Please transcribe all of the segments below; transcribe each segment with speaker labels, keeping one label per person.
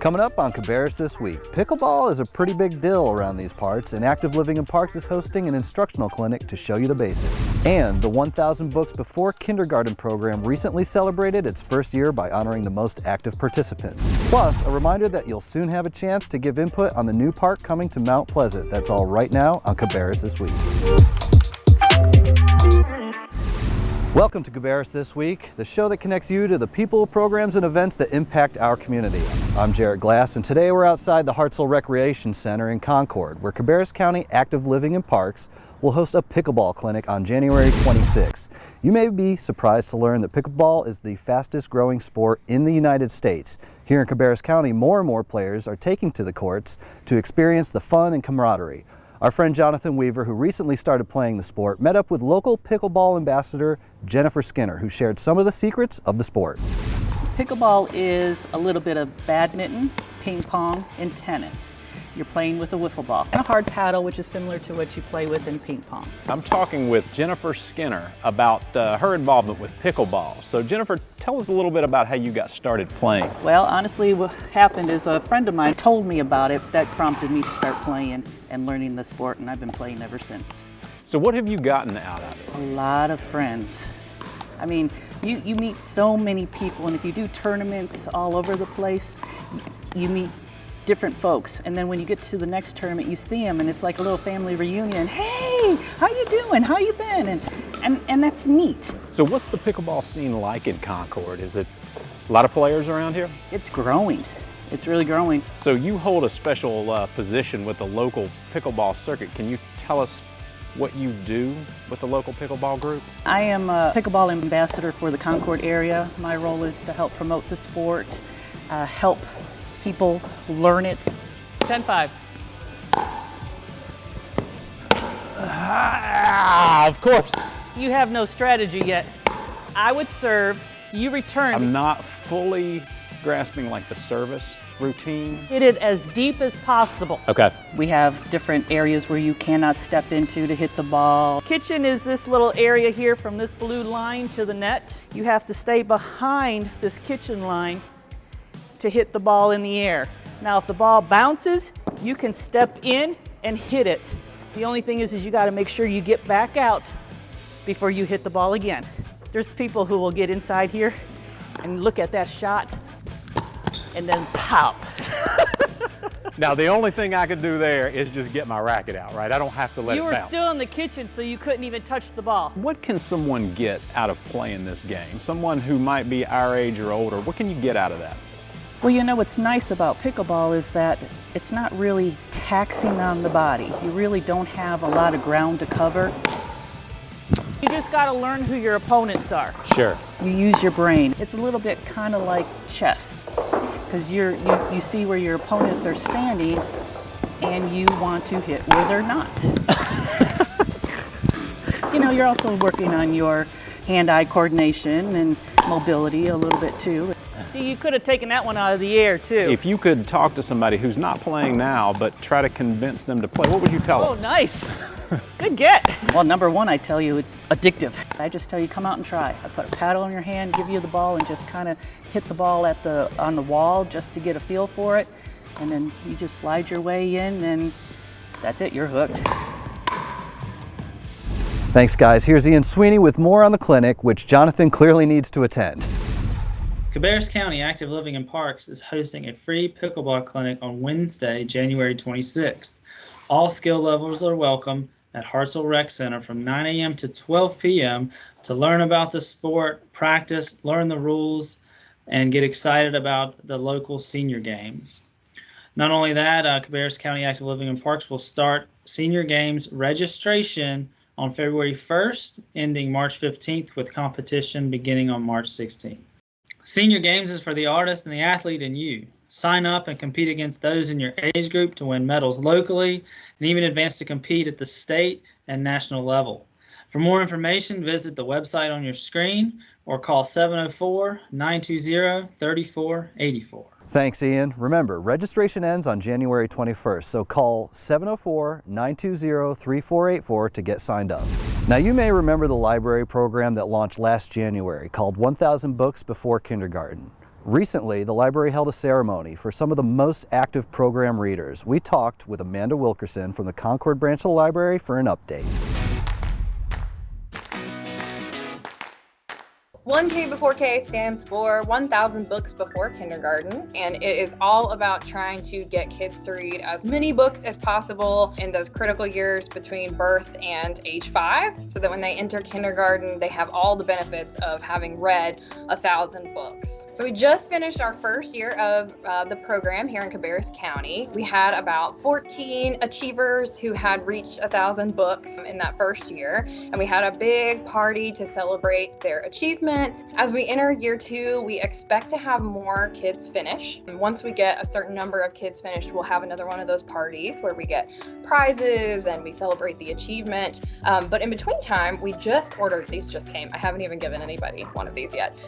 Speaker 1: Coming up on Cabarrus this week, pickleball is a pretty big deal around these parts, and Active Living in Parks is hosting an instructional clinic to show you the basics. And the 1,000 Books Before Kindergarten program recently celebrated its first year by honoring the most active participants. Plus, a reminder that you'll soon have a chance to give input on the new park coming to Mount Pleasant. That's all right now on Cabarrus this week. Welcome to Cabarrus This Week, the show that connects you to the people, programs, and events that impact our community. I'm Jarrett Glass, and today we're outside the Hartselle Recreation Center in Concord, where Cabarrus County Active Living in Parks will host a pickleball clinic on January 26. You may be surprised to learn that pickleball is the fastest growing sport in the United States. Here in Cabarrus County, more and more players are taking to the courts to experience the fun and camaraderie. Our friend Jonathan Weaver, who recently started playing the sport, met up with local pickleball ambassador Jennifer Skinner, who shared some of the secrets of the sport.
Speaker 2: Pickleball is a little bit of badminton, ping pong, and tennis. You're playing with a wiffle ball and a hard paddle, which is similar to what you play with in ping pong.
Speaker 3: I'm talking with Jennifer Skinner about her involvement with pickleball. So Jennifer, tell us a little bit about how you got started playing.
Speaker 2: Well, honestly, what happened is a friend of mine told me about it. That prompted me to start playing and learning the sport, and I've been playing ever since.
Speaker 3: So what have you gotten out of it?
Speaker 2: A lot of friends. I mean, you meet so many people, and if you do tournaments all over the place, you meet different folks, and then when you get to the next tournament you see them and it's like a little family reunion. Hey, how you doing? How you been? And that's neat.
Speaker 3: So what's the pickleball scene like in Concord? Is it a lot of players around here?
Speaker 2: It's growing. It's really growing.
Speaker 3: So you hold a special position with the local pickleball circuit. Can you tell us what you do with the local pickleball group?
Speaker 2: I am a pickleball ambassador for the Concord area. My role is to help promote the sport, help people learn it. 10-5.
Speaker 3: Of course.
Speaker 2: You have no strategy yet. I would serve, you return.
Speaker 3: I'm not fully grasping like the service routine.
Speaker 2: Hit it as deep as possible.
Speaker 3: Okay.
Speaker 2: We have different areas where you cannot step into to hit the ball. Kitchen is this little area here from this blue line to the net. You have to stay behind this kitchen line to hit the ball in the air. Now if the ball bounces, you can step in and hit it. The only thing is you gotta make sure you get back out before you hit the ball again. There's people who will get inside here and look at that shot and then pop.
Speaker 3: Now the only thing I could do there is just get my racket out, right? I don't have to let it bounce.
Speaker 2: You were still in the kitchen, so you couldn't even touch the ball.
Speaker 3: What can someone get out of playing this game? Someone who might be our age or older, what can you get out of that?
Speaker 2: Well, you know what's nice about pickleball is that it's not really taxing on the body. You really don't have a lot of ground to cover. You just got to learn who your opponents are.
Speaker 3: Sure.
Speaker 2: You use your brain. It's a little bit kind of like chess, because you see where your opponents are standing and you want to hit where they're not. You know, you're also working on your hand-eye coordination and mobility a little bit too. See, you could have taken that one out of the air too.
Speaker 3: If you could talk to somebody who's not playing now, but try to convince them to play, what would you tell them?
Speaker 2: Oh, nice. Good get. Well, number one, I tell you, it's addictive. I just tell you, come out and try. I put a paddle in your hand, give you the ball, and just kind of hit the ball on the wall just to get a feel for it. And then you just slide your way in, and that's it, you're hooked.
Speaker 1: Thanks, guys. Here's Ian Sweeney with more on the clinic, which Jonathan clearly needs to attend.
Speaker 4: Cabarrus County Active Living in Parks is hosting a free pickleball clinic on Wednesday, January 26th. All skill levels are welcome at Hartselle Rec Center from 9 a.m. to 12 p.m. to learn about the sport, practice, learn the rules, and get excited about the local senior games. Not only that, Cabarrus County Active Living in Parks will start senior games registration on February 1st, ending March 15th, with competition beginning on March 16th. Senior Games is for the artist and the athlete in you. Sign up and compete against those in your age group to win medals locally and even advance to compete at the state and national level. For more information, visit the website on your screen or call 704-920-3484.
Speaker 1: Thanks, Ian. Remember, registration ends on January 21st, so call 704-920-3484 to get signed up. Now, you may remember the library program that launched last January called 1,000 Books Before Kindergarten. Recently, the library held a ceremony for some of the most active program readers. We talked with Amanda Wilkerson from the Concord branch of the library for an update.
Speaker 5: 1K before K stands for 1,000 books before kindergarten, and it is all about trying to get kids to read as many books as possible in those critical years between birth and age 5, so that when they enter kindergarten, they have all the benefits of having read 1,000 books. So we just finished our first year of the program here in Cabarrus County. We had about 14 achievers who had reached 1,000 books in that first year, and we had a big party to celebrate their achievement. As we enter year 2, we expect to have more kids finish. And once we get a certain number of kids finished, we'll have another one of those parties where we get prizes and we celebrate the achievement. But in between time, we just ordered, these just came. I haven't even given anybody one of these yet.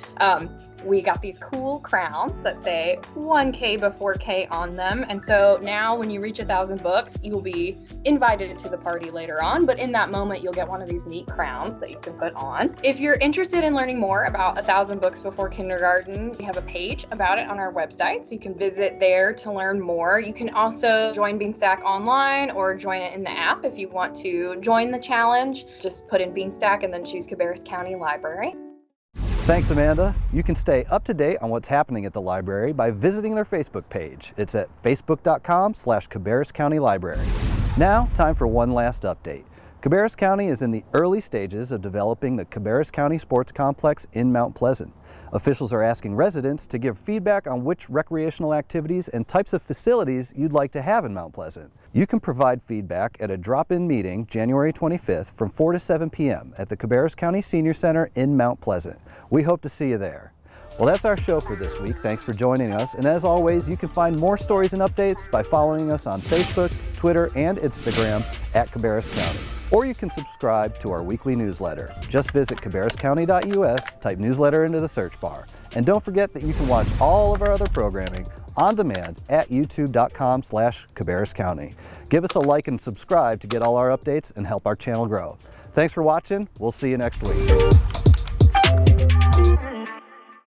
Speaker 5: We got these cool crowns that say 1K before K on them. And so now when you reach 1,000 books, you will be invited to the party later on. But in that moment, you'll get one of these neat crowns that you can put on. If you're interested in learning more about 1,000 books before kindergarten, we have a page about it on our website. So you can visit there to learn more. You can also join Beanstack online or join it in the app if you want to join the challenge. Just put in Beanstack and then choose Cabarrus County Library.
Speaker 1: Thanks, Amanda. You can stay up to date on what's happening at the library by visiting their Facebook page. It's at facebook.com/Cabarrus County Library. Now, time for one last update. Cabarrus County is in the early stages of developing the Cabarrus County Sports Complex in Mount Pleasant. Officials are asking residents to give feedback on which recreational activities and types of facilities you'd like to have in Mount Pleasant. You can provide feedback at a drop-in meeting January 25th from 4 to 7 p.m. at the Cabarrus County Senior Center in Mount Pleasant. We hope to see you there. Well, that's our show for this week. Thanks for joining us. And as always, you can find more stories and updates by following us on Facebook, Twitter, and Instagram at Cabarrus County. Or you can subscribe to our weekly newsletter. Just visit cabarruscounty.us, type newsletter into the search bar. And don't forget that you can watch all of our other programming on demand at youtube.com/Cabarrus County. Give us a like and subscribe to get all our updates and help our channel grow. Thanks for watching. We'll see you next week.